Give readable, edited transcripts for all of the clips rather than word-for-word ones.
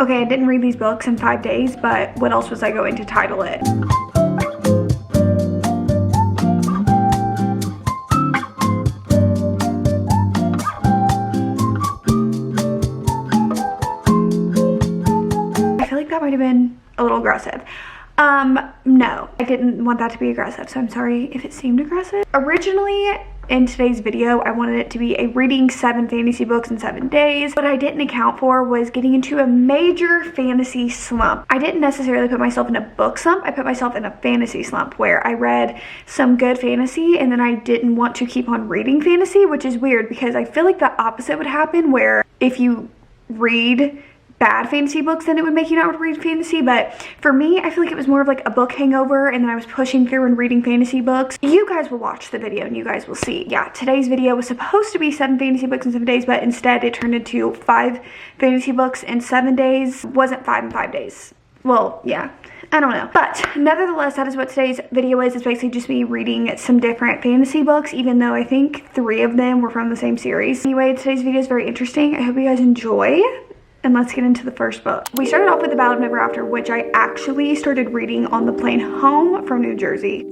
Okay, I didn't read these books in 5 days, but what else was I going to title it? I feel like that might have been a little aggressive. No, I didn't want that to be aggressive, so I'm sorry if it seemed aggressive. Originally, in today's video, I wanted it to be a reading 7 fantasy books in 7 days. What I didn't account for was getting into a major fantasy slump. I didn't necessarily put myself in a book slump. I put myself in a fantasy slump where I read some good fantasy and then I didn't want to keep on reading fantasy, which is weird because I feel like the opposite would happen, where if you read bad fantasy books, then it would make you not want to read fantasy. But for me, I feel like it was more of like a book hangover, and then I was pushing through and reading fantasy books. You guys will watch the video and you guys will see. Yeah, today's video was supposed to be 7 fantasy books in 7 days, but instead it turned into 5 fantasy books in 7 days. Wasn't 5 in 5 days. Well, yeah, I don't know. But nevertheless, that is what today's video is. It's basically just me reading some different fantasy books, even though I think 3 of them were from the same series. Anyway, today's video is very interesting. I hope you guys enjoy. And let's get into the first book. We started off with The Ballad of Never After, which I actually started reading on the plane home from New Jersey.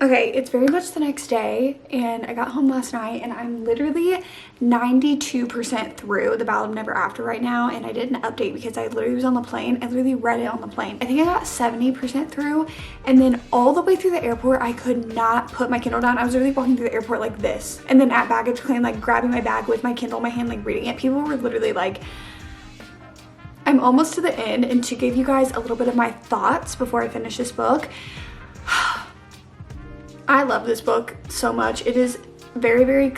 Okay, it's very much the next day, and I got home last night, and I'm literally 92% through The Ballad of Never After right now, and I didn't update because I literally was on the plane. I literally read it on the plane. I think I got 70% through, and then all the way through the airport, I could not put my Kindle down. I was literally walking through the airport like this, and then at baggage claim, like grabbing my bag with my Kindle in my hand, like reading it. People were literally like, I'm almost to the end, and to give you guys a little bit of my thoughts before I finish this book, I love this book so much. It is very, very, I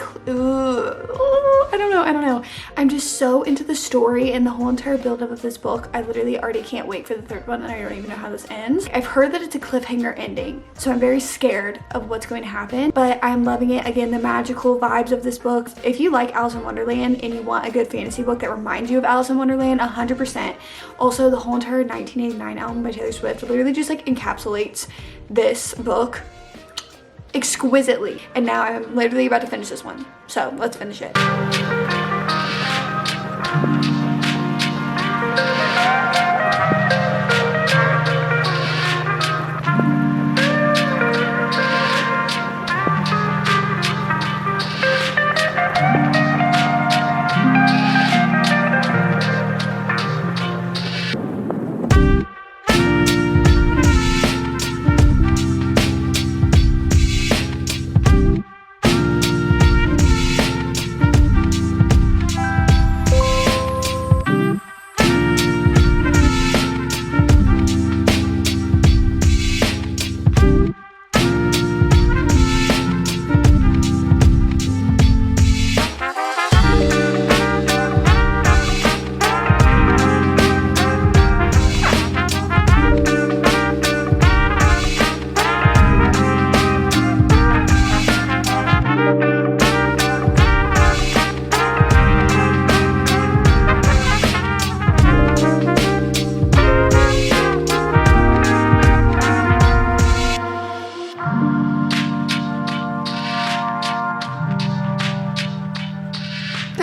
don't know. I'm just so into the story and the whole entire build-up of this book. I literally already can't wait for the 3rd one, and I don't even know how this ends. I've heard that it's a cliffhanger ending, so I'm very scared of what's going to happen, but I'm loving it. Again, the magical vibes of this book. If you like Alice in Wonderland and you want a good fantasy book that reminds you of Alice in Wonderland, 100%. Also, the whole entire 1989 album by Taylor Swift literally just like encapsulates this book exquisitely. And now I'm literally about to finish this one, so let's finish it.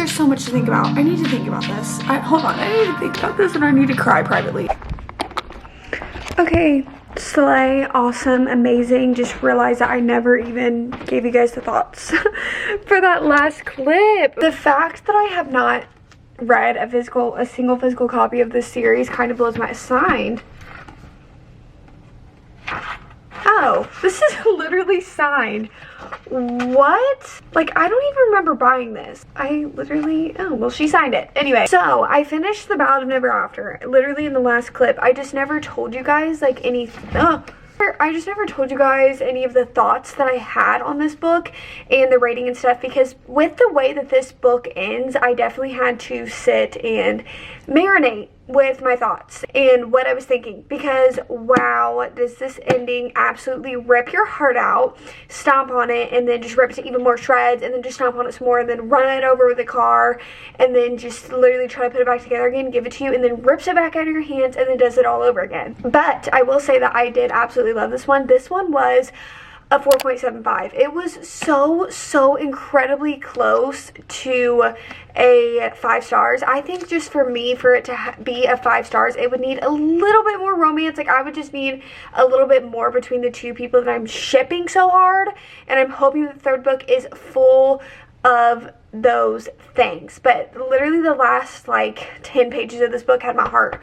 So much to think about. I need to think about this. Hold on, I need to think about this, and I need to cry privately. Okay, slay, awesome, amazing. Just realized that I never even gave you guys the thoughts for that last clip. The fact that I have not read a single physical copy of this series kind of blows my mind. Oh, this is literally signed. What? Like, I don't even remember buying this. I literally, oh, well, she signed it. Anyway, so I finished The Ballad of Never After, literally in the last clip. I just never told you guys, like, I just never told you guys any of the thoughts that I had on this book and the rating and stuff, because with the way that this book ends, I definitely had to sit and marinate with my thoughts and what I was thinking, because wow, does this ending absolutely rip your heart out, stomp on it, and then just rip it to even more shreds, and then just stomp on it some more, and then run it over with a car, and then just literally try to put it back together again, give it to you, and then rips it back out of your hands, and then does it all over again. But I will say that I did absolutely love this one. This one was a 4.75. It was so incredibly close to a 5 stars. I think just for me, for it to be a 5 stars, it would need a little bit more romance. Like, I would just need a little bit more between the two people that I'm shipping so hard, and I'm hoping the third book is full of those things. But literally the last like 10 pages of this book had my heart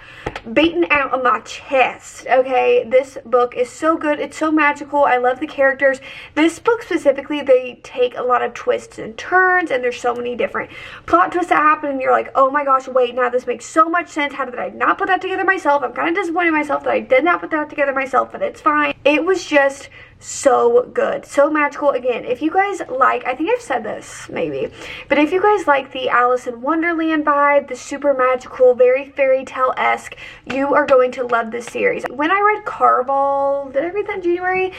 beaten out of my chest. Okay, this book is so good. It's so magical. I love the characters. This book specifically, they take a lot of twists and turns, and there's so many different plot twists that happen, and you're like, oh my gosh, wait, now this makes so much sense. How did I not put that together myself? I'm kind of disappointed in myself that I did not put that together myself, but it's fine. It was just so good, so magical. Again, if you guys like, I think I've said this maybe, but if you guys like the Alice in Wonderland vibe, the super magical, very fairy tale-esque, you are going to love this series. When I read Caraval, did I read that in January?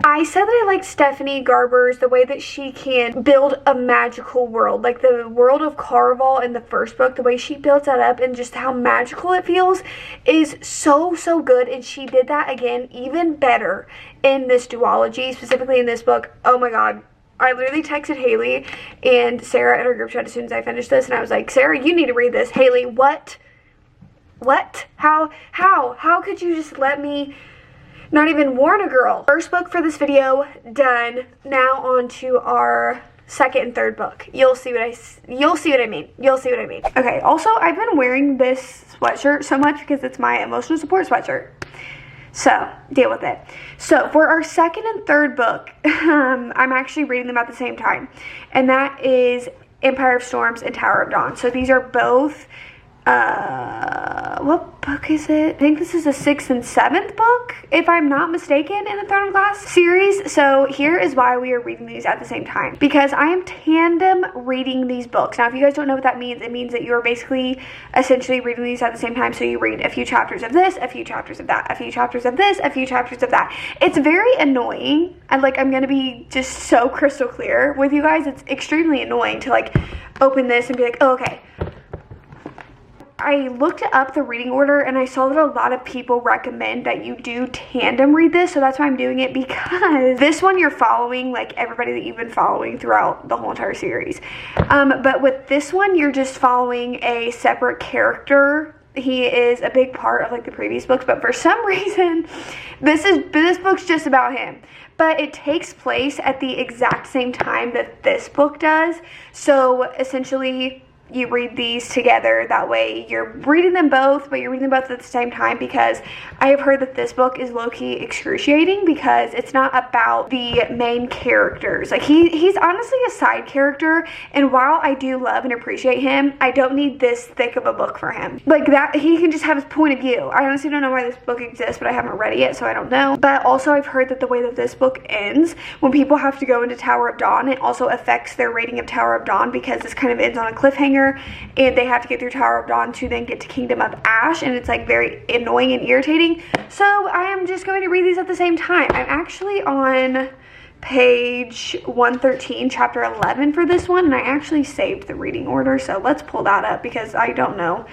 I said that I liked Stephanie Garber's, the way that she can build a magical world. Like the world of Caraval in the first book, the way she builds that up and just how magical it feels is so good, and she did that again even better in this duology, specifically in this book. Oh my god. I literally texted Haley and Sarah in our group chat as soon as I finished this, and I was like, Sarah, you need to read this. Haley, what? How could you just let me not even warn a girl? First book for this video done. Now on to our second and third book. You'll see what I mean. Okay, also I've been wearing this sweatshirt so much because it's my emotional support sweatshirt. So, deal with it. So, for our second and third book, I'm actually reading them at the same time. And that is Empire of Storms and Tower of Dawn. So, these are both, what book is it? I think this is the 6th and 7th book, if I'm not mistaken, in the Throne of Glass series. So, here is why we are reading these at the same time. Because I am tandem reading these books. Now, if you guys don't know what that means, it means that you are basically essentially reading these at the same time. So, you read a few chapters of this, a few chapters of that, a few chapters of this, a few chapters of that. It's very annoying. And, like, I'm going to be just so crystal clear with you guys. It's extremely annoying to, like, open this and be like, oh, okay. I looked up the reading order, and I saw that a lot of people recommend that you do tandem read this, so that's why I'm doing it, because this one you're following like everybody that you've been following throughout the whole entire series. But with this one, you're just following a separate character. He is a big part of like the previous books, but for some reason, this book's just about him. But it takes place at the exact same time that this book does, so essentially you read these together. That way you're reading them both, but you're reading them both at the same time, because I have heard that this book is low-key excruciating because it's not about the main characters. Like he's honestly a side character, and while I do love and appreciate him, I don't need this thick of a book for him. Like that, he can just have his point of view. I honestly don't know why this book exists, but I haven't read it yet, so I don't know. But also I've heard that the way that this book ends, when people have to go into Tower of Dawn, it also affects their rating of Tower of Dawn, because this kind of ends on a cliffhanger, and they have to get through Tower of Dawn to then get to Kingdom of Ash, and it's like very annoying and irritating. So I am just going to read these at the same time. I'm actually on page 113, chapter 11 for this one, and I actually saved the reading order, so let's pull that up because I don't know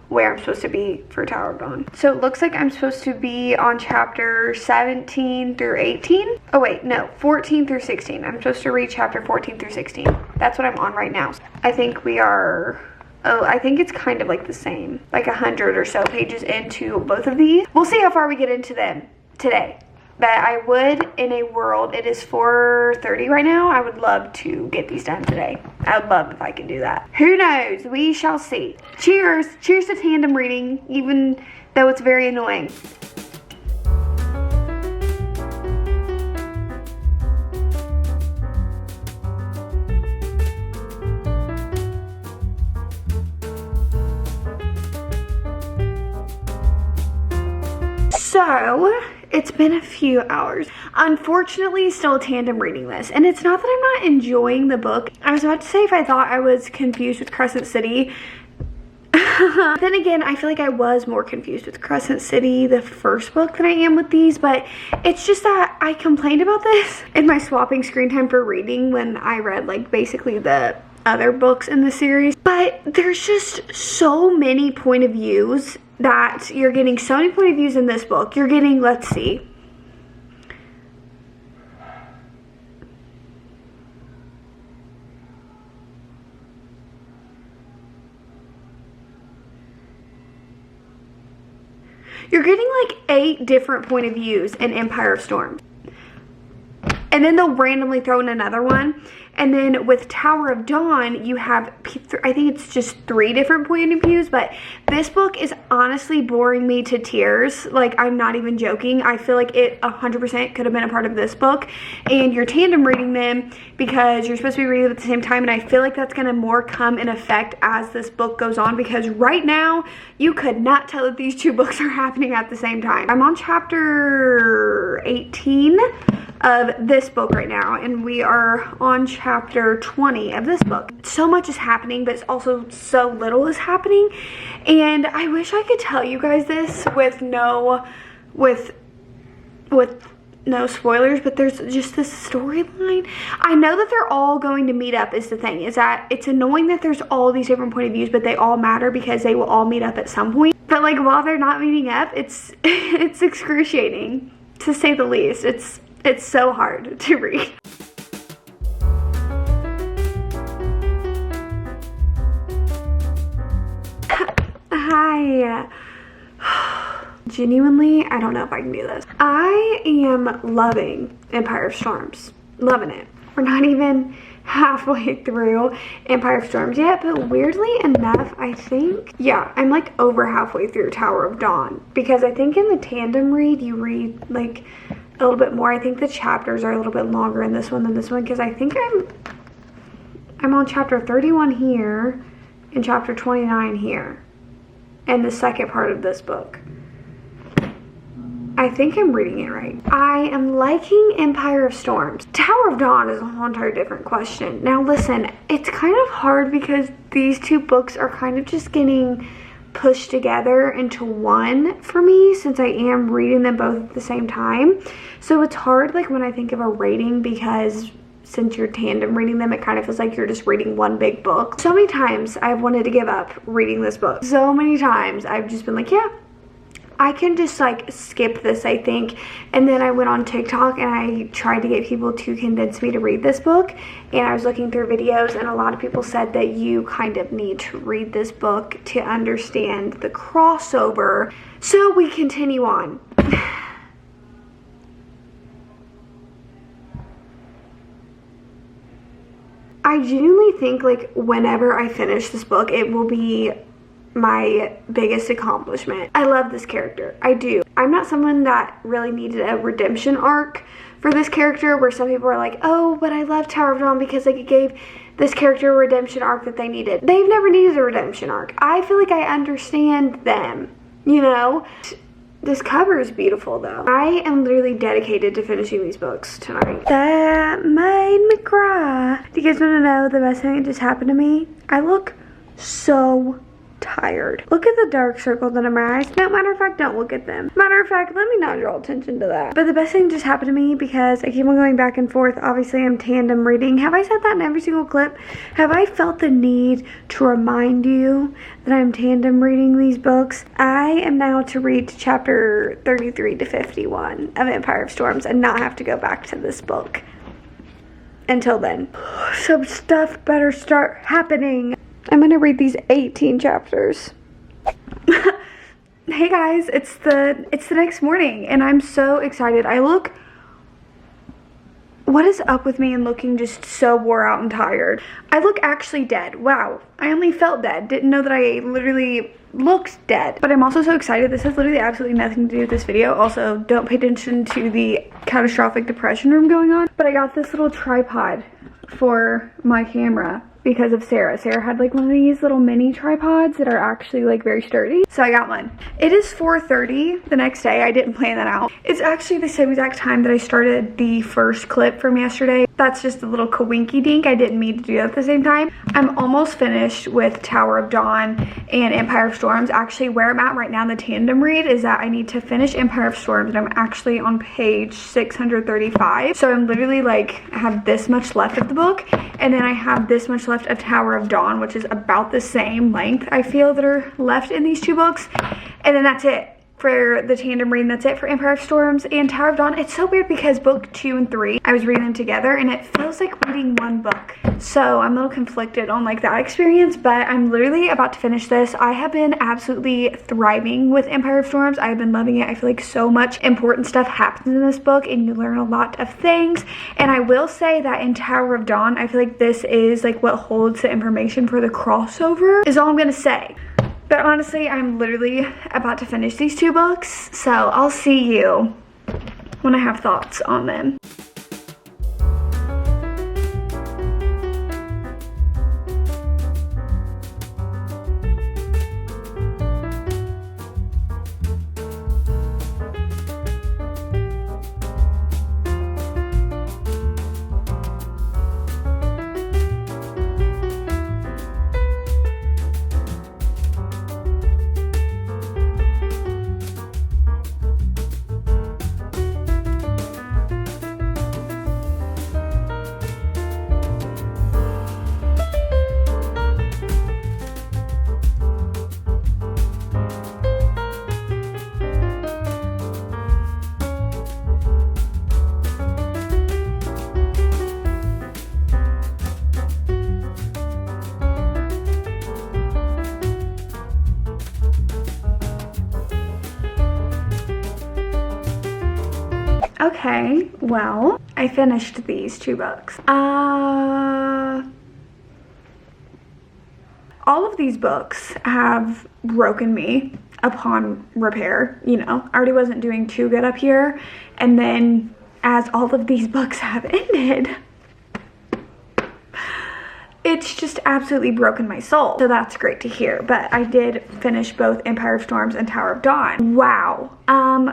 where I'm supposed to be for Tower of Dawn. So it looks like I'm supposed to be on chapter 17 through 18. Oh wait, no, 14 through 16. I'm supposed to read chapter 14 through 16. That's what I'm on right now. I think we are, oh, I think it's kind of like the same, like 100 or so pages into both of these. We'll see how far we get into them today. But I would, in a world, it is 4:30 right now, I would love to get these done today. I would love if I could do that. Who knows? We shall see. Cheers. Cheers to tandem reading, even though it's very annoying. So, it's been a few hours. Unfortunately, still tandem reading this. And it's not that I'm not enjoying the book. I was about to say if I thought I was confused with Crescent City. Then again, I feel like I was more confused with Crescent City, the first book, than I am with these. But it's just that I complained about this in my swapping screen time for reading when I read like basically the other books in the series. But there's just so many point of views that you're getting, so many point of views in this book. You're getting, let's see, You're getting like 8 different point of views in Empire of Storms. And then they'll randomly throw in another one. And then with Tower of Dawn, you have, I think it's just 3 different point of views. But this book is honestly boring me to tears. Like, I'm not even joking. I feel like it 100% could have been a part of this book. And you're tandem reading them because you're supposed to be reading at the same time. And I feel like that's going to more come in effect as this book goes on. Because right now, you could not tell that these 2 books are happening at the same time. I'm on chapter 18 of this book right now, and we are on chapter 20 of this book. So much is happening, but it's also so little is happening, and I wish I could tell you guys this with no spoilers, but there's just this storyline. I know that they're all going to meet up is the thing, is that it's annoying that there's all these different point of views, but they all matter because they will all meet up at some point. But like, while they're not meeting up, it's excruciating, to say the least. It's so hard to read. Hi. Genuinely, I don't know if I can do this. I am loving Empire of Storms. Loving it. We're not even halfway through Empire of Storms yet, but weirdly enough, I think, yeah, I'm like over halfway through Tower of Dawn, because I think in the tandem read, you read like a little bit more. I think the chapters are a little bit longer in this one than this one, because I think I'm on chapter 31 here and chapter 29 here and the second part of this book. I think I'm reading it right. I am liking Empire of Storms. Tower of Dawn is a whole entire different question. Now listen, it's kind of hard because these 2 books are kind of just getting pushed together into one for me, since I am reading them both at the same time. So it's hard, like, when I think of a rating, because since you're tandem reading them, it kind of feels like you're just reading one big book. So many times I've wanted to give up reading this book. So many times I've just been like, yeah, I can just like skip this, I think. And then I went on TikTok and I tried to get people to convince me to read this book, and I was looking through videos, and a lot of people said that you kind of need to read this book to understand the crossover. So we continue on. I genuinely think, like, whenever I finish this book, it will be my biggest accomplishment. I love this character. I do. I'm not someone that really needed a redemption arc for this character, where some people are like, oh, but I love Tower of Dawn because like it gave this character a redemption arc that they needed. They've never needed a redemption arc. I feel like I understand them, you know? This cover is beautiful though. I am literally dedicated to finishing these books tonight. That made me cry. Do you guys want to know the best thing that just happened to me? I look so tired. Look at the dark circles under my eyes. No, matter of fact, don't look at them. Matter of fact, let me not draw attention to that. But the best thing just happened to me, because I keep on going back and forth. Obviously, I'm tandem reading. Have I said that in every single clip? Have I felt the need to remind you that I'm tandem reading these books? I am now to read chapter 33 to 51 of Empire of Storms and not have to go back to this book until then. Some stuff better start happening. I'm gonna read these 18 chapters. Hey guys, it's the next morning and I'm so excited. What is up with me and looking just so wore out and tired? I look actually dead. Wow, I only felt dead. Didn't know that I literally looked dead. But I'm also so excited. This has literally absolutely nothing to do with this video. Also, don't pay attention to the catastrophic depression room going on. But I got this little tripod for my camera because of Sarah. Sarah had like one of these little mini tripods that are actually like very sturdy. So I got one. It is 4:30 the next day. I didn't plan that out. It's actually the same exact time that I started the first clip from yesterday. That's just a little coinky dink. I didn't mean to do that at the same time. I'm almost finished with Tower of Dawn and Empire of Storms. Actually, where I'm at right now in the tandem read is that I need to finish Empire of Storms, and I'm actually on page 635. So I'm literally like, I have this much left of the book, and then I have this much left of Tower of Dawn, which is about the same length I feel that are left in these two books. And then that's it for the tandem reading. That's it for Empire of Storms and Tower of Dawn. It's so weird because book 2 and 3, I was reading them together and it feels like reading one book. So I'm a little conflicted on like that experience, but I'm literally about to finish this. I have been absolutely thriving with Empire of Storms. I've been loving it. I feel like so much important stuff happens in this book and you learn a lot of things. And I will say that in Tower of Dawn, I feel like this is like what holds the information for the crossover, is all I'm gonna say. But honestly, I'm literally about to finish these 2 books, so I'll see you when I have thoughts on them. Okay, well, I finished these 2 books. All of these books have broken me upon repair. You know, I already wasn't doing too good up here, and then as all of these books have ended, it's just absolutely broken my soul. So that's great to hear. But I did finish both Empire of Storms and Tower of Dawn. Wow.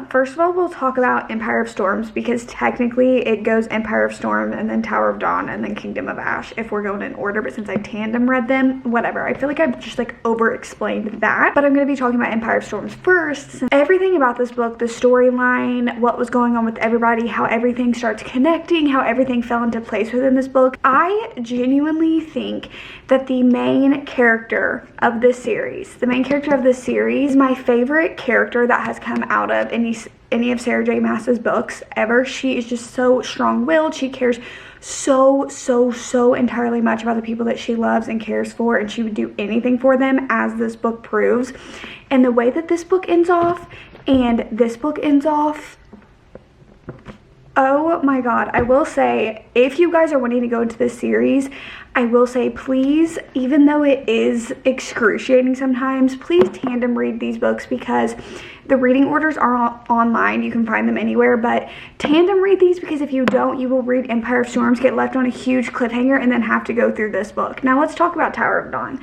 First of all, we'll talk about Empire of Storms because technically it goes Empire of Storm and then Tower of Dawn and then Kingdom of Ash if we're going in order. But since I tandem read them, whatever. I feel like I've just like over-explained that. But I'm going to be talking about Empire of Storms first. Since everything about this book, the storyline, what was going on with everybody, how everything starts connecting, how everything fell into place within this book. I genuinely think that the main character of this series, is my favorite character that has come out of any of Sarah J. Maas's books ever. She is just so strong-willed. She cares so entirely much about the people that she loves and cares for, and she would do anything for them, as this book proves. And the way that this book ends off and this book ends off, oh my god. I will say, if you guys are wanting to go into this series, I will say, please, even though it is excruciating sometimes, please tandem read these books because the reading orders are online. You can find them anywhere, but tandem read these because if you don't, you will read Empire of Storms, get left on a huge cliffhanger, and then have to go through this book. Now let's talk about Tower of Dawn.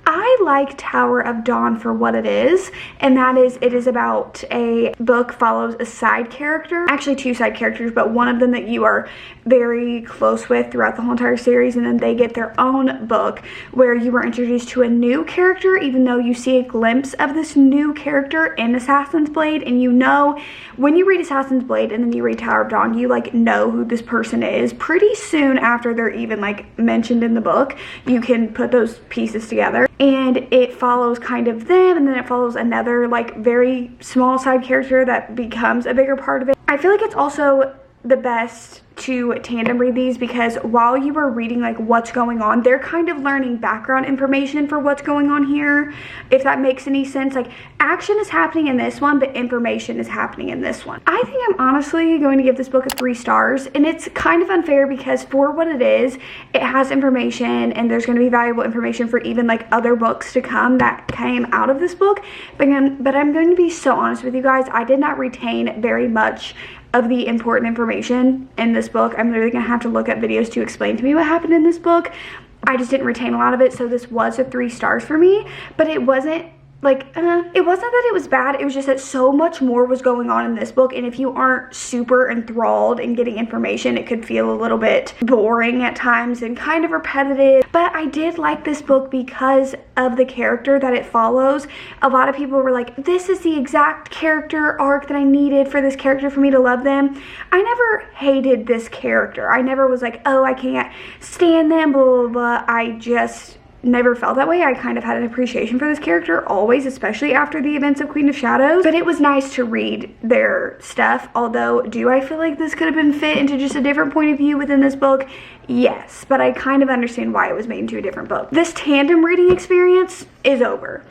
I like Tower of Dawn for what it is, and that is, it is about a book follows a side character, actually 2 side characters, but one of them that you are very close with throughout the whole entire series, and then they get their own book where you are introduced to a new character, even though you see a glimpse of this new character in Assassin's Blade, and you know, when you read Assassin's Blade and then you read Tower of Dawn, you like know who this person is pretty soon after they're even like mentioned in the book. You can put those pieces together. And it follows kind of them, and then it follows another like very small side character that becomes a bigger part of it. I feel like it's also the best to tandem read these because while you are reading like what's going on, they're kind of learning background information for what's going on here, if that makes any sense. Like, action is happening in this one, but information is happening in this one. I think I'm honestly going to give this book a 3 stars, and it's kind of unfair because for what it is, it has information and there's going to be valuable information for even like other books to come that came out of this book, but I'm going to be so honest with you guys, I did not retain very much of the important information in this book. I'm literally gonna have to look at videos to explain to me what happened in this book. I just didn't retain a lot of it, so this was a 3 stars for me, but it wasn't like, it wasn't that it was bad, it was just that so much more was going on in this book, and if you aren't super enthralled in getting information, it could feel a little bit boring at times and kind of repetitive. But I did like this book because of the character that it follows. A lot of people were like, this is the exact character arc that I needed for this character for me to love them. I never hated this character. I never was like, oh, I can't stand them, blah, blah, blah. I just never felt that way. I kind of had an appreciation for this character always, especially after the events of Queen of Shadows. But it was nice to read their stuff. Although, do I feel like this could have been fit into just a different point of view within this book? Yes, but I kind of understand why it was made into a different book. This tandem reading experience is over.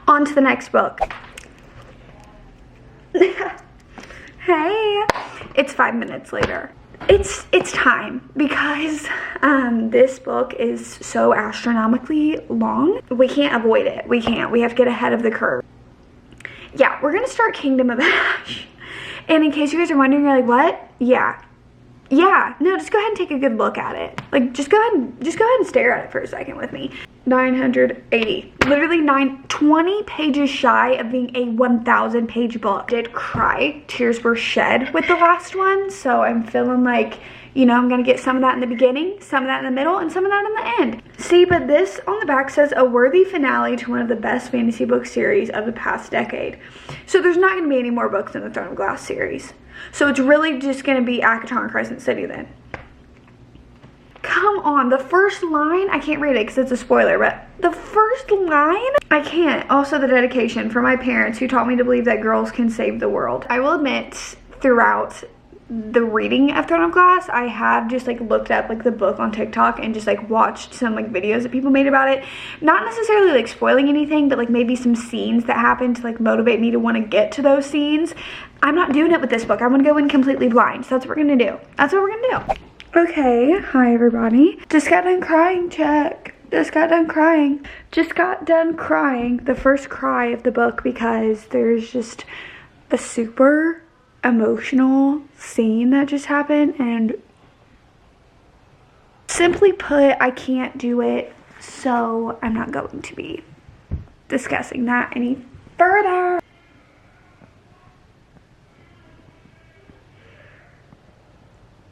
On to the next book. Hey, it's 5 minutes later. It's time because this book is so astronomically long. We can't avoid it. We can't. We have to get ahead of the curve. Yeah, we're gonna start Kingdom of Ash. And in case you guys are wondering, you're like, what? Yeah, no, just go ahead and take a good look at it. Like, just go ahead and stare at it for a second with me. 980, literally 20 pages shy of being a 1,000 page book. Did cry, tears were shed with the last one, so I'm feeling like, you know, I'm gonna get some of that in the beginning, some of that in the middle, and some of that in the end. See, but this on the back says, a worthy finale to one of the best fantasy book series of the past decade. So there's not gonna be any more books in the Throne of Glass series. So it's really just gonna be Akaton Crescent City then. Come on, the first line, I can't read it because it's a spoiler, but the first line, I can't. Also the dedication for my parents who taught me to believe that girls can save the world. I will admit, throughout the reading of Throne of Glass, I have just like looked up like the book on TikTok and just like watched some like videos that people made about it. Not necessarily like spoiling anything, but like maybe some scenes that happen to like motivate me to want to get to those scenes. I'm not doing it with this book. I'm gonna go in completely blind. So that's what we're gonna do. That's what we're gonna do. Okay, hi everybody. Just got done crying, check. Just got done crying. Just got done crying. The first cry of the book because there's just a super emotional scene that just happened, and simply put, I can't do it, so I'm not going to be discussing that any further.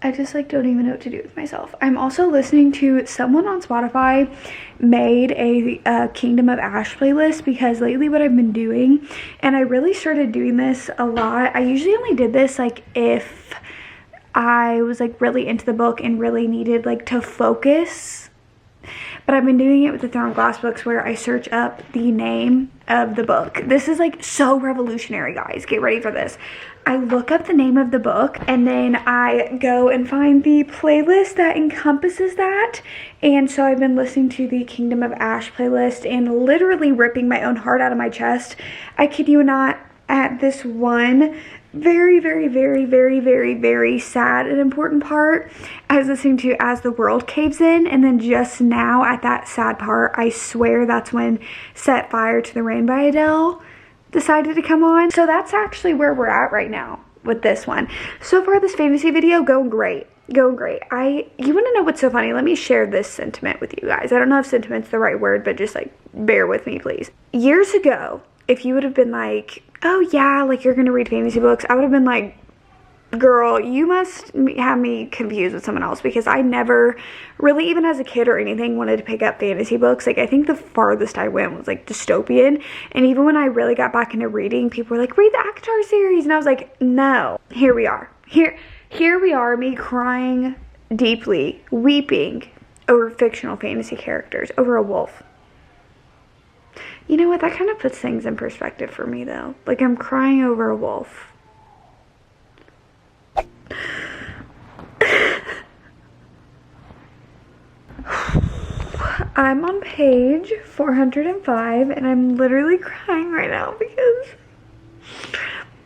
I just like don't even know what to do with myself. I'm also listening to someone on Spotify made a Kingdom of Ash playlist because lately what I've been doing, and I really started doing this a lot. I usually only did this like if I was like really into the book and really needed like to focus. But I've been doing it with the Throne of Glass books where I search up the name of the book. This is like so revolutionary, guys. Get ready for this. I look up the name of the book and then I go and find the playlist that encompasses that. And so I've been listening to the Kingdom of Ash playlist and literally ripping my own heart out of my chest. I kid you not, at this one very, very, very, very, very, very sad and important part, I was listening to As the World Caves In, and then just now at that sad part, I swear that's when Set Fire to the Rain by Adele decided to come on. So that's actually where we're at right now with this one. So far this fantasy video going great. Going great. You want to know what's so funny? Let me share this sentiment with you guys. I don't know if sentiment's the right word, but just like bear with me please. Years ago, if you would have been like, oh yeah, like you're gonna read fantasy books, I would have been like, girl, you must have me confused with someone else, because I never really, even as a kid or anything, wanted to pick up fantasy books. Like I think the farthest I went was like dystopian, and even when I really got back into reading, people were like, read the ACOTAR series, and I was like, no. Here we are. Here we are, me crying deeply, weeping over fictional fantasy characters, over a wolf. You know what, that kind of puts things in perspective for me though. Like I'm crying over a wolf. I'm on page 405 and I'm literally crying right now because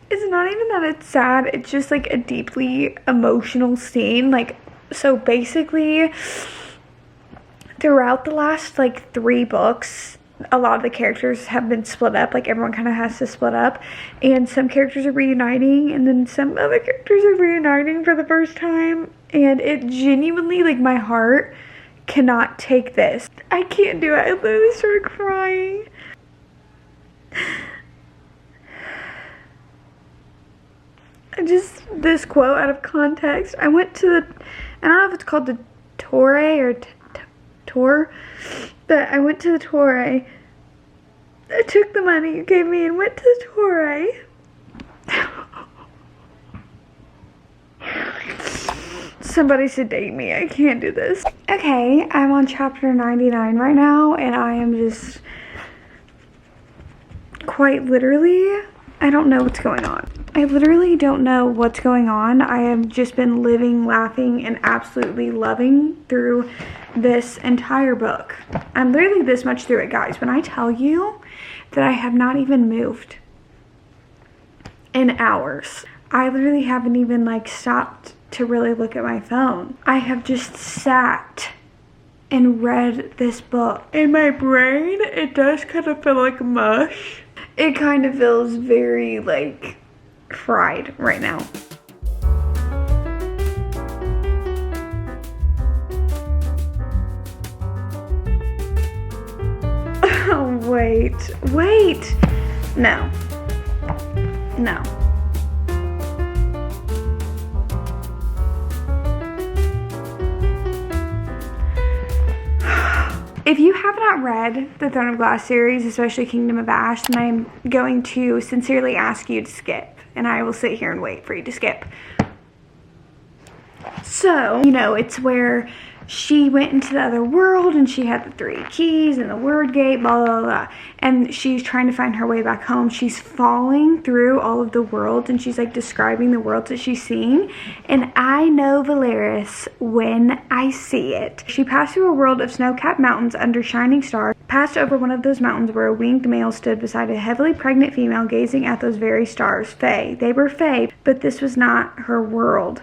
it's not even that it's sad, it's just like a deeply emotional scene. Like, so basically throughout the last like 3 books, a lot of the characters have been split up. Like everyone kind of has to split up, and some characters are reuniting and then some other characters are reuniting for the first time, and it genuinely, like, my heart cannot take this. I can't do it. I literally started crying. This quote out of context. I went to the, I don't know if it's called the Torre or Tour, but I went to the Torre. I took the money you gave me and went to the Torre. Somebody sedate me. I can't do this. Okay, I'm on chapter 99 right now, and I am just quite literally, I don't know what's going on. I literally don't know what's going on. I have just been living, laughing, and absolutely loving through this entire book. I'm literally this much through it, guys. When I tell you that I have not even moved in hours, I literally haven't even like stopped to really look at my phone. I have just sat and read this book. In my brain, it does kind of feel like mush. It kind of feels very like fried right now. Oh, wait. No. If you have not read the Throne of Glass series, especially Kingdom of Ash, then I'm going to sincerely ask you to skip. And I will sit here and wait for you to skip. So, you know, it's where she went into the other world and she had the 3 keys and the word gate, blah, blah, blah. And she's trying to find her way back home. She's falling through all of the worlds and she's like describing the worlds that she's seeing. And I know Valeris when I see it. She passed through a world of snow-capped mountains under shining stars, passed over one of those mountains where a winged male stood beside a heavily pregnant female gazing at those very stars. Fae. They were Fae, but this was not her world.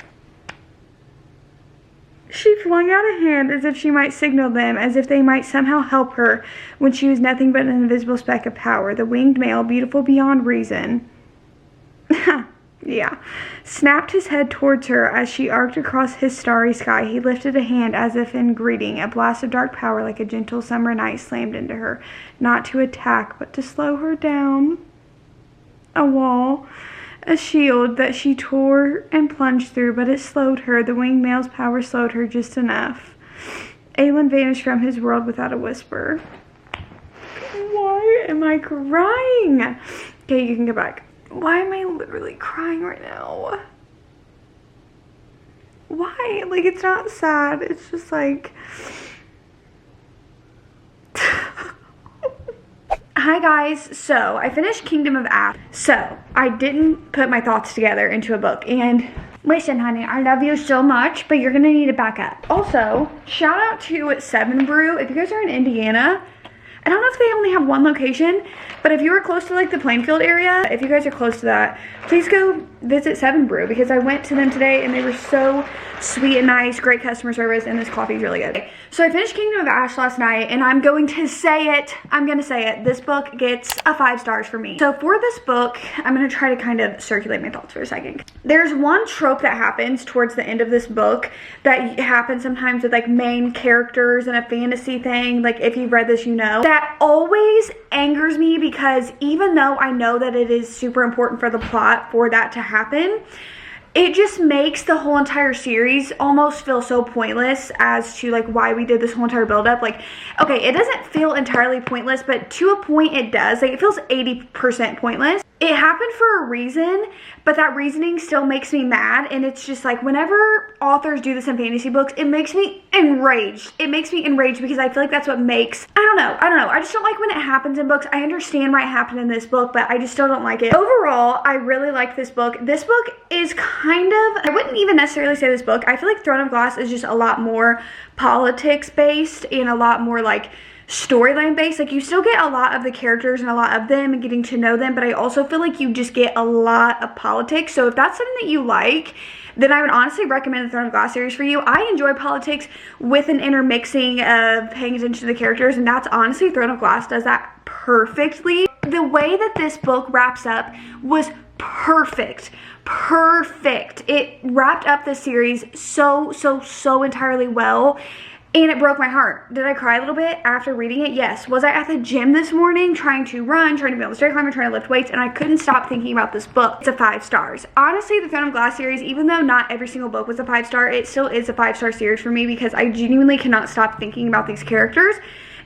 She flung out a hand as if she might signal them, as if they might somehow help her when she was nothing but an invisible speck of power. The winged male, beautiful beyond reason, yeah, snapped his head towards her as she arced across his starry sky. He lifted a hand as if in greeting. A blast of dark power like a gentle summer night slammed into her, not to attack, but to slow her down. A wall. A shield that she tore and plunged through, but it slowed her. The winged male's power slowed her just enough. Aelin vanished from his world without a whisper. Why am I crying? Okay, you can get back. Why am I literally crying right now? Why? Like, it's not sad. It's just like... Hi guys, so I finished Kingdom of Ash. So I didn't put my thoughts together into a book, and listen honey, I love you so much, but you're gonna need to back up. Also, shout out to 7 Brew. If you guys are in Indiana, I don't know if they only have 1 location, but if you are close to like the Plainfield area, if you guys are close to that, please go visit 7 Brew because I went to them today and they were so sweet and nice, great customer service, and this coffee is really good. So I finished Kingdom of Ash last night, and I'm going to say it. This book gets a 5 stars for me. So for this book, I'm going to try to kind of circulate my thoughts for a second. There's one trope that happens towards the end of this book that happens sometimes with like main characters and a fantasy thing. Like if you've read this, you know. That always angers me because even though I know that it is super important for the plot for that to happen, it just makes the whole entire series almost feel so pointless as to like why we did this whole entire build-up. Like, okay, it doesn't feel entirely pointless, but to a point it does. Like, it feels 80% pointless. It happened for a reason, but that reasoning still makes me mad. And it's just like, whenever authors do this in fantasy books, it makes me enraged. It makes me enraged because I feel like that's what makes, I don't know. I just don't like when it happens in books. I understand why it happened in this book, but I just still don't like it. Overall, I really like this book. This book is kind of, I wouldn't even necessarily say this book. I feel like Throne of Glass is just a lot more politics based and a lot more like storyline based. Like, you still get a lot of the characters and a lot of them and getting to know them, but I also feel like you just get a lot of politics. So if that's something that you like, then I would honestly recommend the Throne of Glass series for you. I enjoy politics with an intermixing of paying attention to the characters, and that's honestly, Throne of Glass does that perfectly. The way that this book wraps up was perfect. It wrapped up the series so entirely well. And it broke my heart. Did I cry a little bit after reading it? Yes. Was I at the gym this morning trying to run, trying to be on the stair climber, trying to lift weights, and I couldn't stop thinking about this book? It's a 5 stars. Honestly, the Throne of Glass series, even though not every single book was a 5 star, it still is a 5 star series for me because I genuinely cannot stop thinking about these characters.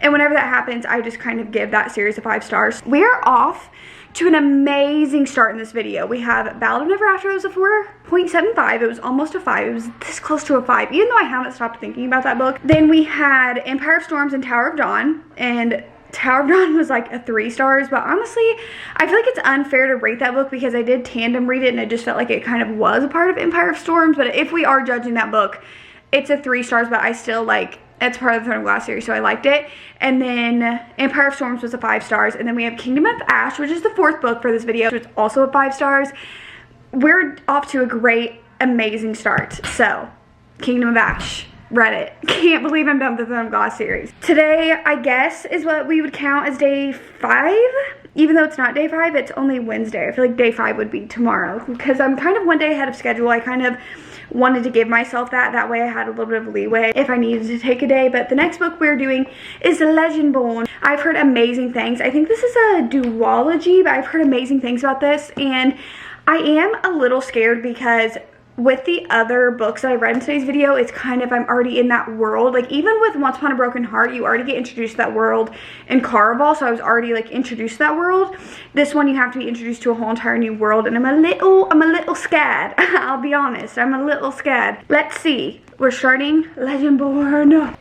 And whenever that happens, I just kind of give that series a 5 stars. We're off to an amazing start in this video. We have Ballad of Never After. It was a 4.75. It was almost a 5. It was this close to a 5, even though I haven't stopped thinking about that book. Then we had Empire of Storms and Tower of Dawn, and Tower of Dawn was like a 3 stars, but honestly, I feel like it's unfair to rate that book because I did Tandem read it and it just felt like it kind of was a part of Empire of Storms. But if we are judging that book, it's a 3 stars, but I still like, it's part of the Throne of Glass series, so I liked it. And then Empire of Storms was a 5 stars. And then we have Kingdom of Ash, which is the 4th book for this video, which is also a 5 stars. We're off to a great, amazing start. So, Kingdom of Ash, read it. Can't believe I'm done with the Throne of Glass series. Today, I guess, is what we would count as day 5. Even though it's not day 5, it's only Wednesday. I feel like day 5 would be tomorrow because I'm kind of one day ahead of schedule. I kind of wanted to give myself that way I had a little bit of leeway if I needed to take a day. But the next book we're doing is Legendborn. I've heard amazing things. I think this is a duology, but I've heard amazing things about this, and I am a little scared because with the other books that I read in today's video, it's kind of, I'm already in that world. Like, even with Once Upon a Broken Heart, you already get introduced to that world in Caraval, so I was already like introduced to that world. This one, you have to be introduced to a whole entire new world, and I'm a little scared. I'll be honest, I'm a little scared. Let's see. We're starting Legendborn.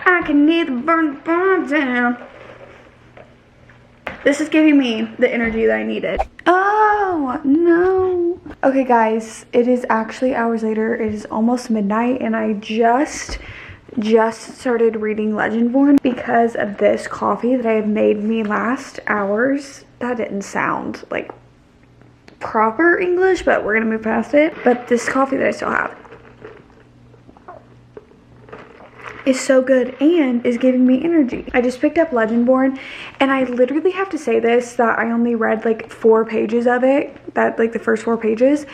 I can neither burn down. This is giving me the energy that I needed. Oh, no. Okay, guys, it is actually hours later. It is almost midnight, and I just started reading Legendborn because of this coffee that I have made me last hours. That didn't sound like proper English, but we're gonna move past it. But this coffee that I still have is so good and is giving me energy. I just picked up Legendborn, and I literally have to say this, that I only read like 4 pages of it, that like the first 4 pages,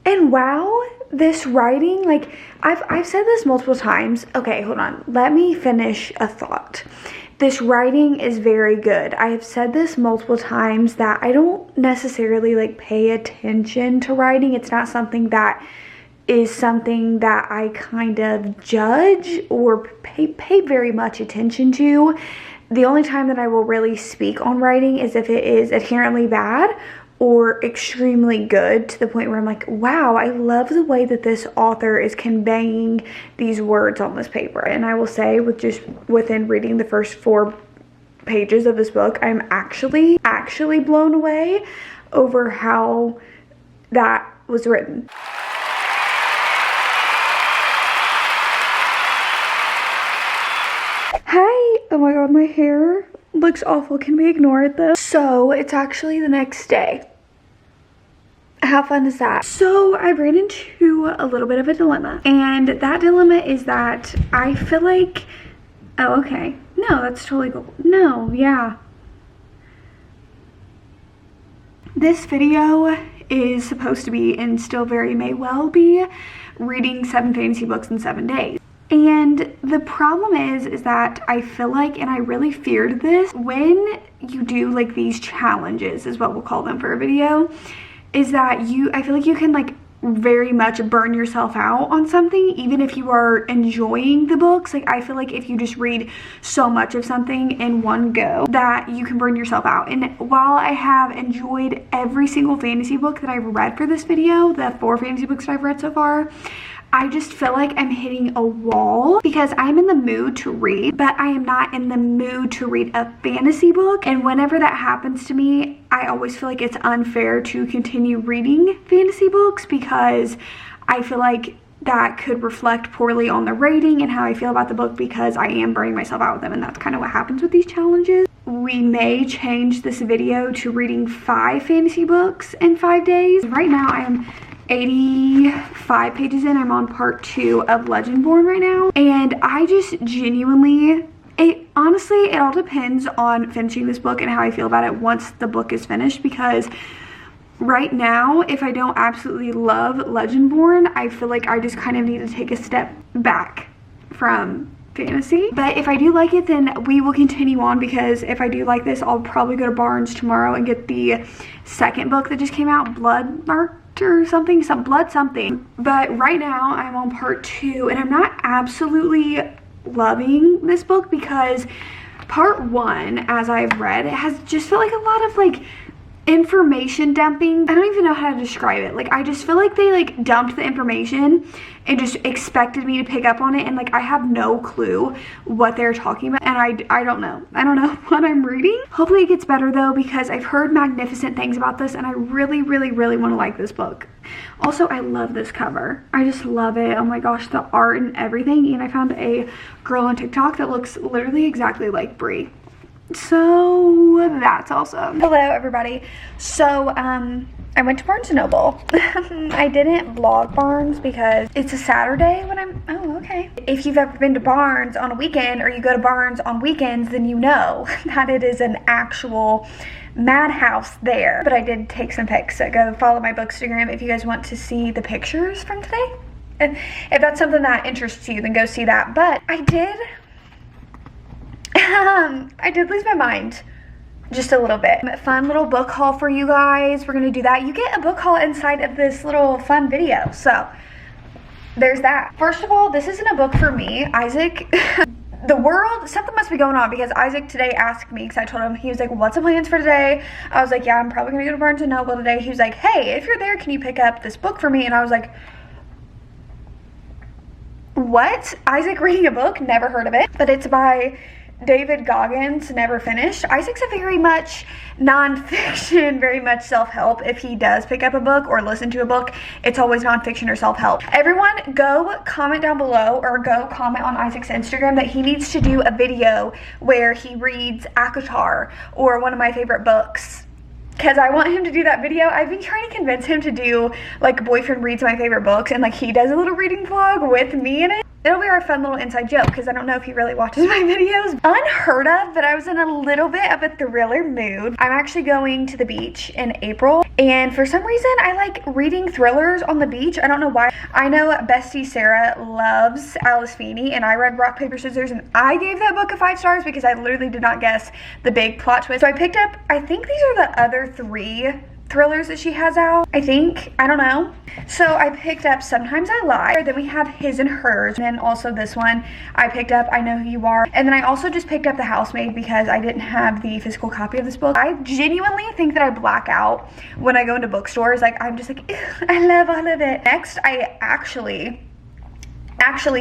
and wow, this writing, like I've said this multiple times. Okay, hold on, let me finish a thought. This writing is very good. I have said this multiple times that I don't necessarily like pay attention to writing. It's not something that is something that I kind of judge or pay very much attention to. The only time that I will really speak on writing is if it is inherently bad or extremely good, to the point where I'm like, wow, I love the way that this author is conveying these words on this paper. And I will say, within reading the first 4 pages of this book, I'm actually blown away over how that was written. Hi! Oh my god, my hair looks awful. Can we ignore it though? So, it's actually the next day. How fun is that? So, I ran into a little bit of a dilemma. And that dilemma is that I feel like... Oh, okay. No, that's totally cool. No, yeah. This video is supposed to be, and still very may well be, reading 7 fantasy books in 7 days. And the problem is that I feel like, and I really feared this, when you do like these challenges, is what we'll call them for a video, is that I feel like you can like very much burn yourself out on something, even if you are enjoying the books. Like, I feel like if you just read so much of something in one go, that you can burn yourself out. And while I have enjoyed every single fantasy book that I've read for this video, the 4 fantasy books that I've read so far, I just feel like I'm hitting a wall because I'm in the mood to read, but I am not in the mood to read a fantasy book. And whenever that happens to me, I always feel like it's unfair to continue reading fantasy books because I feel like that could reflect poorly on the rating and how I feel about the book, because I am burning myself out with them, and that's kind of what happens with these challenges. We may change this video to reading 5 fantasy books in 5 days. Right now I am 85 pages in. I'm on part 2 of Legendborn right now, and I just genuinely, honestly, it all depends on finishing this book and how I feel about it once the book is finished, because right now, if I don't absolutely love Legendborn, I feel like I just kind of need to take a step back from fantasy. But if I do like it, then we will continue on, because if I do like this, I'll probably go to Barnes tomorrow and get the 2nd book that just came out, Blood Mark or something, Blood something. But right now I'm on part 2, and I'm not absolutely loving this book because part 1, as I've read, it has just felt like a lot of like information dumping. I don't even know how to describe it. Like, I just feel like they like dumped the information and just expected me to pick up on it, and like I have no clue what they're talking about, and I don't know what I'm reading. Hopefully it gets better though, because I've heard magnificent things about this and I really want to like this book. Also, I love this cover. I just love it. Oh my gosh, the art and everything. And I found a girl on TikTok that looks literally exactly like Brie. So that's awesome. Hello everybody. So I went to Barnes & Noble. I didn't vlog Barnes because it's a Saturday when I'm, oh okay. If you've ever been to Barnes on a weekend, or you go to Barnes on weekends, then you know that it is an actual madhouse there. But I did take some pics, so go follow my bookstagram if you guys want to see the pictures from today. And if that's something that interests you, then go see that. But I did lose my mind just a little bit. Fun little book haul for you guys. We're gonna do that. You get a book haul inside of this little fun video, so there's that. First of all, this isn't a book for me. Isaac, the world, something must be going on, because Isaac today asked me, because I told him, he was like, what's the plans for today? I was like, yeah, I'm probably gonna go to Barnes & Noble today. He was like, hey, if you're there, can you pick up this book for me? And I was like, what? Isaac reading a book? Never heard of it. But it's by David Goggins, never finished. Isaac's a very much nonfiction, very much self-help. If he does pick up a book or listen to a book, it's always nonfiction or self-help. Everyone go comment down below, or go comment on Isaac's Instagram, that he needs to do a video where he reads ACOTAR or one of my favorite books, because I want him to do that video. I've been trying to convince him to do like boyfriend reads my favorite books, and like he does a little reading vlog with me in it. It'll be our fun little inside joke, because I don't know if he really watches my videos. Unheard of, but I was in a little bit of a thriller mood. I'm actually going to the beach in April, and for some reason I like reading thrillers on the beach. I don't know why. I know bestie Sarah loves Alice Feeney, and I read Rock, Paper, Scissors, and I gave that book a 5 stars because I literally did not guess the big plot twist. So I picked up, I think these are the other 3 thrillers that she has out, I think. I don't know. So I picked up Sometimes I Lie. Then we have His and Hers. And then also this one I picked up, I Know Who You Are. And then I also just picked up The Housemaid because I didn't have the physical copy of this book. I genuinely think that I black out when I go into bookstores. Like, I'm just like, I love all of it. Next, I actually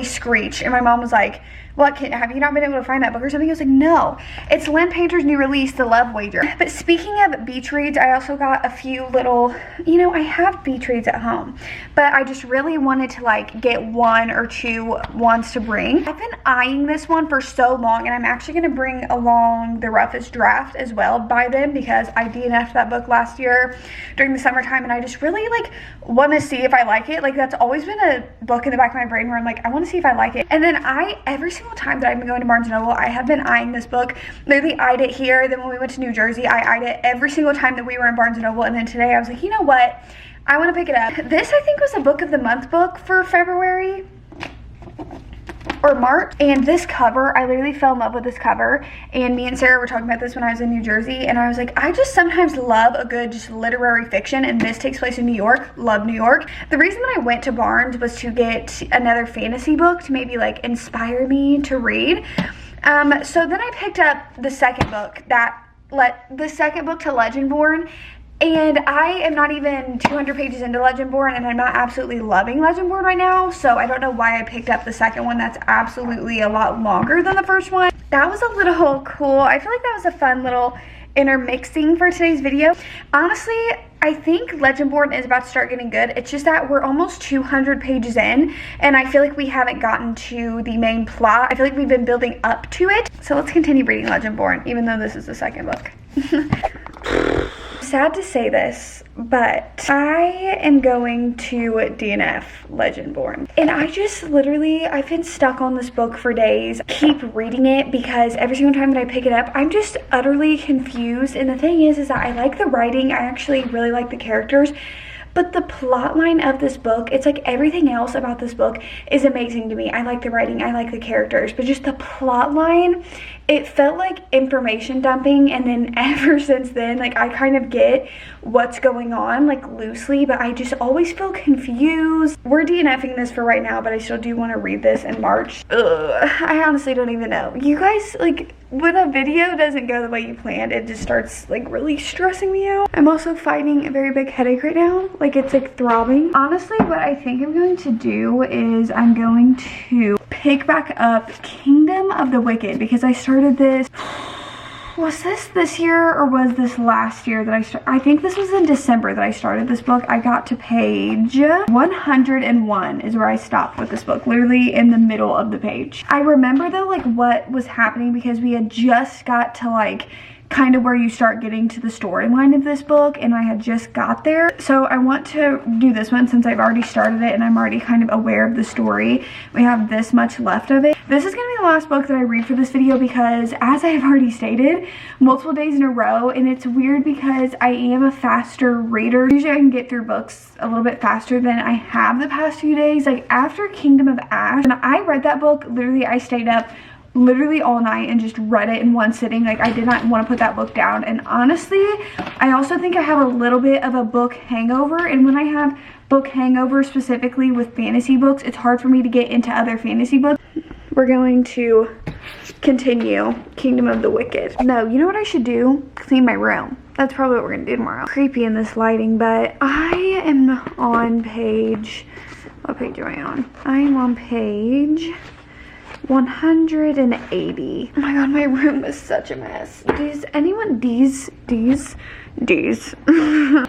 screeched, and my mom was like, what, have you not been able to find that book or something? I was like, no. It's Lynn Painter's new release, The Love Wager. But speaking of beach reads, I also got a few little, you know, I have beach reads at home, but I just really wanted to like get 1 or 2 ones to bring. I've been eyeing this one for so long, and I'm actually going to bring along The Roughest Draft as well by them, because I DNF'd that book last year during the summertime, and I just really like want to see if I like it. Like, that's always been a book in the back of my brain where I'm like, I want to see if I like it. And then every single time that I've been going to Barnes & Noble, I have been eyeing this book. Literally eyed it here. Then when we went to New Jersey, I eyed it every single time that we were in Barnes & Noble. And then today I was like, you know what? I want to pick it up. This, I think, was a book of the month book for February or March. And this cover, I literally fell in love with this cover. And me and Sarah were talking about this when I was in New Jersey. And I was like, I just sometimes love a good just literary fiction. And this takes place in New York. Love New York. The reason that I went to Barnes was to get another fantasy book to maybe like inspire me to read. So then I picked up the second book to Legendborn. And I am not even 200 pages into Legendborn, and I'm not absolutely loving Legendborn right now, so I don't know why I picked up the second one. That's absolutely a lot longer than the first one. That was a little cool. I feel like that was a fun little intermixing for today's video. Honestly, I think Legendborn is about to start getting good. It's just that we're almost 200 pages in, and I feel like we haven't gotten to the main plot. I feel like we've been building up to it. So let's continue reading Legendborn, even though this is the second book. Sad to say this, but I am going to DNF Legendborn. And I just literally, I've been stuck on this book for days. Keep reading it because every single time that I pick it up, I'm just utterly confused. And the thing is that I like the writing. I actually really like the characters. But the plot line of this book, it's like everything else about this book is amazing to me. I like the writing, I like the characters, but just the plot line, it felt like information dumping. And then ever since then, like I kind of get what's going on like loosely, but I just always feel confused. We're DNFing this for right now, but I still do want to read this in March. Ugh, I honestly don't even know. You guys, like when a video doesn't go the way you planned, it just starts like really stressing me out. I'm also fighting a very big headache right now. Like it's like throbbing. Honestly, what I think I'm going to do is I'm going to pick back up Kingdom of the Wicked, because I started this, was this year or was this last year that I started? I think this was in December that I started this book. I got to page 101 is where I stopped with this book, literally in the middle of the page. I remember though like what was happening, because we had just got to like kind of where you start getting to the storyline of this book, and I had just got there. So I want to do this one since I've already started it and I'm already kind of aware of the story. We have this much left of it. This is going to be the last book that I read for this video, because as I have already stated multiple days in a row, and it's weird because I am a faster reader. Usually I can get through books a little bit faster than I have the past few days. Like after Kingdom of Ash, when I read that book, literally I stayed up literally all night and just read it in one sitting. Like I did not want to put that book down. And honestly, I also think I have a little bit of a book hangover, and when I have book hangover specifically with fantasy books, it's hard for me to get into other fantasy books. We're going to continue Kingdom of the Wicked. No, you know what I should do? Clean my room. That's probably what we're gonna do tomorrow. Creepy in this lighting, but I am on page, what page am I on? I am on page 180. Oh my god, my room is such a mess. Does anyone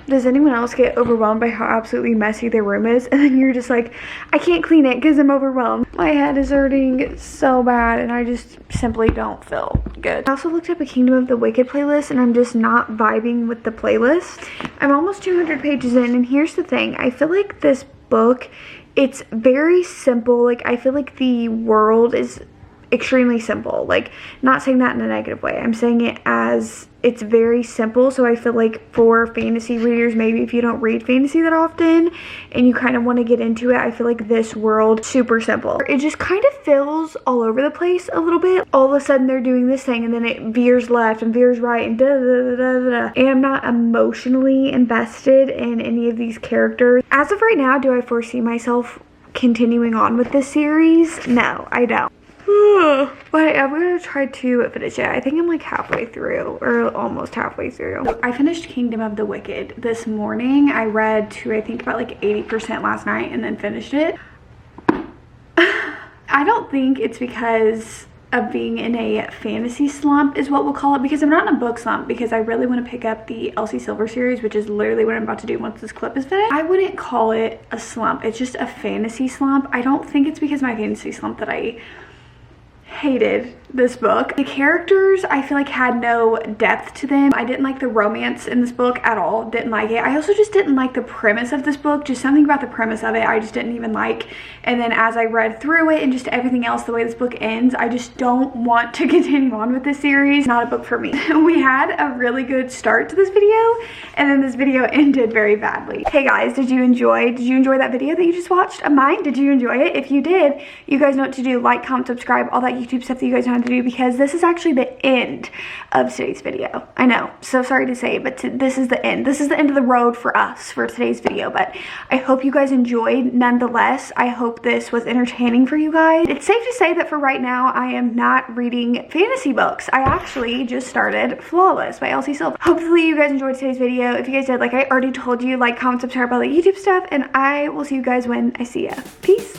does anyone else get overwhelmed by how absolutely messy their room is, and then you're just like, I can't clean it because I'm overwhelmed? My head is hurting so bad and I just simply don't feel good. I also looked up a Kingdom of the Wicked playlist, and I'm just not vibing with the playlist. I'm almost 200 pages in, and here's the thing. I feel like this book, it's very simple. Like I feel like the world is extremely simple. Like, not saying that in a negative way, I'm saying it as it's very simple. So I feel like for fantasy readers, maybe if you don't read fantasy that often and you kind of want to get into it, I feel like this world super simple. It just kind of feels all over the place a little bit. All of a sudden they're doing this thing and then it veers left and veers right and da da da da da. And I'm not emotionally invested in any of these characters. As of right now, do I foresee myself continuing on with this series? No, I don't. But I'm gonna try to finish it. I think I'm like halfway through, or almost halfway through. I finished Kingdom of the Wicked this morning. I read to I think about like 80% last night and then finished it. I don't think it's because of being in a fantasy slump is what we'll call it, because I'm not in a book slump, because I really want to pick up the Elsie Silver series, which is literally what I'm about to do once this clip is finished. I wouldn't call it a slump. It's just a fantasy slump. I don't think it's because of my fantasy slump that I hated this book. The characters I feel like had no depth to them. I didn't like the romance in this book at all. Didn't like it. I also just didn't like the premise of this book. Just something about the premise of it I just didn't even like. And then as I read through it and just everything else, the way this book ends, I just don't want to continue on with this series. Not a book for me. We had a really good start to this video, and then this video ended very badly. Hey guys, did you enjoy that video that you just watched of mine? Did you enjoy it? If you did, you guys know what to do. Like, comment, subscribe, all that YouTube stuff that you guys know how to do, because this is actually the end of today's video. I know, so sorry to say, but this is the end. This is the end of the road for us for today's video, but I hope you guys enjoyed nonetheless. I hope this was entertaining for you guys. It's safe to say that for right now, I am not reading fantasy books. I actually just started Flawless by Elsie Silver. Hopefully you guys enjoyed today's video. If you guys did, like I already told you, like, comment, subscribe, all the YouTube stuff, and I will see you guys when I see ya. Peace.